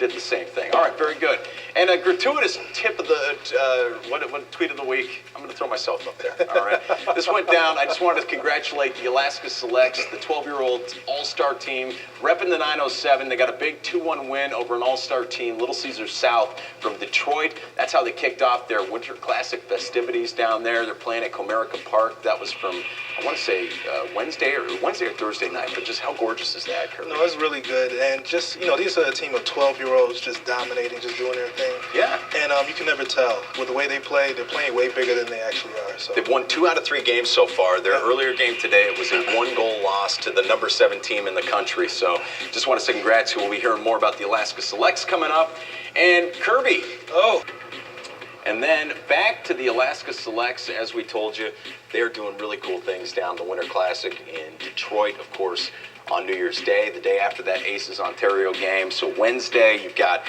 did the same thing. All right, very good. And a gratuitous tip of the, what tweet of the week? I'm going to throw myself up there, all right? This went down. I just wanted to congratulate the Alaska Selects, the 12-year-old all-star team, repping the 907. They got a big 2-1 win over an all-star team, Little Caesars South from Detroit. That's how they kicked off their Winter Classic festivities down there. They're playing at Comerica Park. That was from, I want to say, Wednesday or Thursday night. But just how gorgeous is that, Kirby? No, it's really good. And just, these are a team of 12-year-olds just dominating, just doing their thing. Yeah. And you can never tell. With the way they play, they're playing way bigger than they actually are. So they've won 2 out of 3 games so far. Their earlier game today, it was a 1-goal loss to the number 7 team in the country. So just want to say congrats. We'll be hearing more about the Alaska Selects coming up. And Kirby. Oh. And then back to the Alaska Selects, as we told you, they're doing really cool things down the Winter Classic in Detroit, of course, on New Year's Day, the day after that Aces Ontario game. So Wednesday, you've got,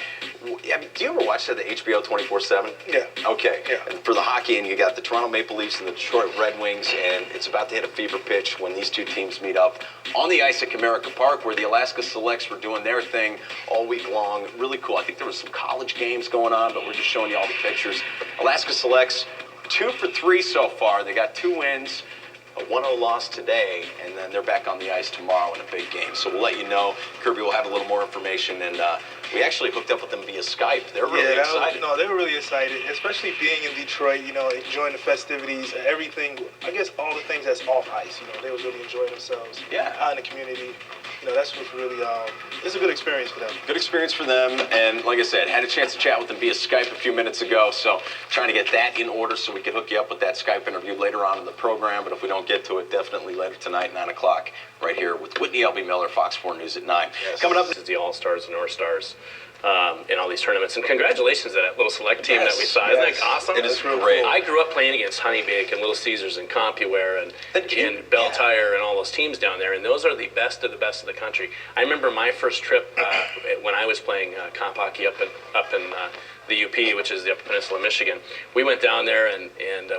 do you ever watch the HBO 24/7? Yeah. Okay. Yeah. And for the hockey, and you got the Toronto Maple Leafs and the Detroit Red Wings, and it's about to hit a fever pitch when these two teams meet up on the ice at Comerica Park, where the Alaska Selects were doing their thing all week long. Really cool. I think there was some college games going on, but we're just showing you all the pictures. Alaska Selects, 2 for 3 so far. They got 2 wins. A 1-0 loss today, and then they're back on the ice tomorrow in a big game. So we'll let you know. Kirby will have a little more information, and we actually hooked up with them via Skype. They're really excited. They were really excited, especially being in Detroit, enjoying the festivities, everything, I guess all the things that's off ice, they was really enjoying themselves out in the community. That's what's really, it's a good experience for them. Good experience for them, and like I said, had a chance to chat with them via Skype a few minutes ago, so trying to get that in order so we can hook you up with that Skype interview later on in the program, but if we don't get to it, definitely later tonight, 9 o'clock, right here with Whitney L.B. Miller, Fox 4 News at 9. Yes. Coming up, this is the All-Stars and North Stars in all these tournaments, and congratulations to that little select team that we saw. Isn't that awesome? It is great. I grew up playing against Honeybake and Little Caesars and CompuWare and Bell Tire and all those teams down there, and those are the best of the country. I remember my first trip when I was playing comp hockey up in the UP, which is the Upper Peninsula of Michigan. We went down there, and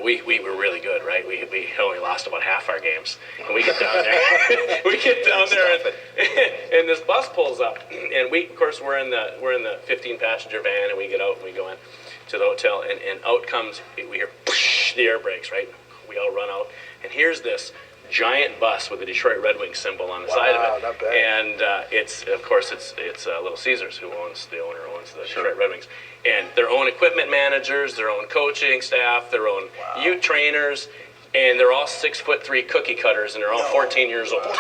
we were really good, right? We only lost about half our games. And we get down there, and this bus pulls up, and we, of course, we're in the 15-passenger van, and we get out and we go in to the hotel, and out comes, we hear the air brakes, right? We all run out, and here's this giant bus with the Detroit Red Wings symbol on the side of it. Not bad. And it's Little Caesars the owner owns the Detroit Red Wings, and their own equipment managers, their own coaching staff, their own youth trainers, and they're all 6'3" cookie cutters, and they're all 14 years old. From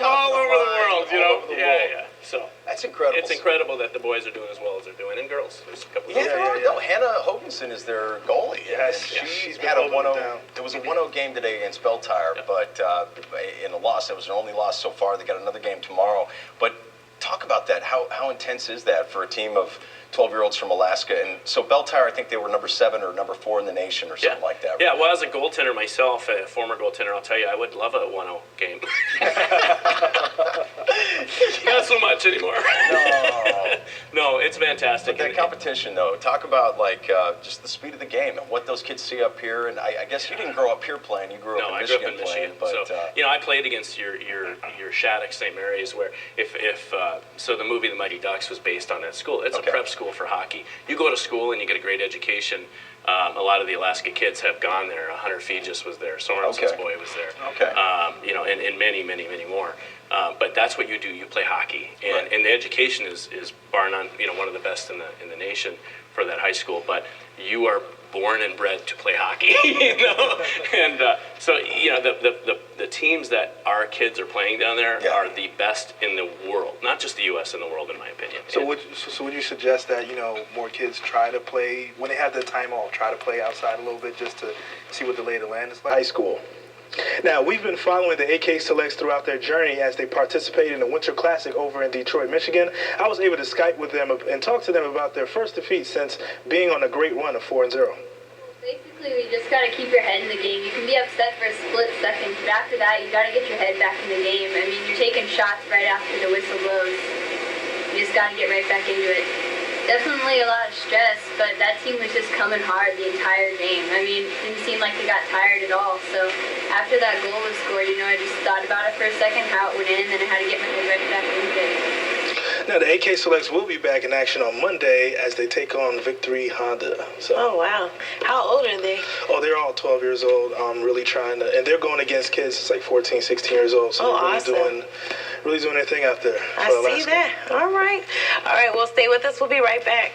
all over the world, Yeah. So that's incredible. It's incredible that the boys are doing as well as they're doing, and girls. There's a couple. No, Hannah Hoganson is their goalie. Yes, she's had a 1-0. There was a 1-0 game today against Bell Tire, but in a loss. It was their only loss so far. They got another game tomorrow. But talk about that. How intense is that for a team of 12-year-olds from Alaska? And so Bell Tire, I think they were number 7 or number 4 in the nation or something like that. Right? Yeah, well, as a goaltender myself, a former goaltender, I'll tell you, I would love a 1-0 game. Not so much anymore. No, it's fantastic. But that competition, though, talk about just the speed of the game and what those kids see up here. And I guess you didn't grow up here playing; you grew up in Michigan. I grew up in Michigan. But so, I played against your Shattuck St. Mary's, where so the movie The Mighty Ducks was based on that school. It's a prep school for hockey. You go to school and you get a great education. A lot of the Alaska kids have gone there. Hunter Feegis was there. Sorensen's boy was there. Okay. And many more. But that's what you do. You play hockey, and the education is bar none, one of the best in the nation for that high school. But you are born and bred to play hockey, And so the teams that our kids are playing down there are the best in the world, not just the U.S. in the world, in my opinion. So would you suggest that more kids try to play when they have the time off, try to play outside a little bit just to see what the lay of the land is like? High school. Now, we've been following the AK Selects throughout their journey as they participate in the Winter Classic over in Detroit, Michigan. I was able to Skype with them and talk to them about their first defeat since being on a great run of 4-0. Basically, you just got to keep your head in the game. You can be upset for a split second, but after that, you got to get your head back in the game. I mean, you're taking shots right after the whistle blows. You just got to get right back into it. Definitely a lot of stress, but that team was just coming hard the entire game. I mean, it didn't seem like they got tired at all. So after that goal was scored, I just thought about it for a second, how it went in, and then I had to get my head right back into it. Now, the AK Selects will be back in action on Monday as they take on Victory Honda. So. Oh, wow. How old are they? Oh, they're all 12 years old, really trying to, and they're going against kids that's like 14, 16 years old. So they're really doing their thing out there. I see that. All right. All right, well, stay with us. We'll be right back.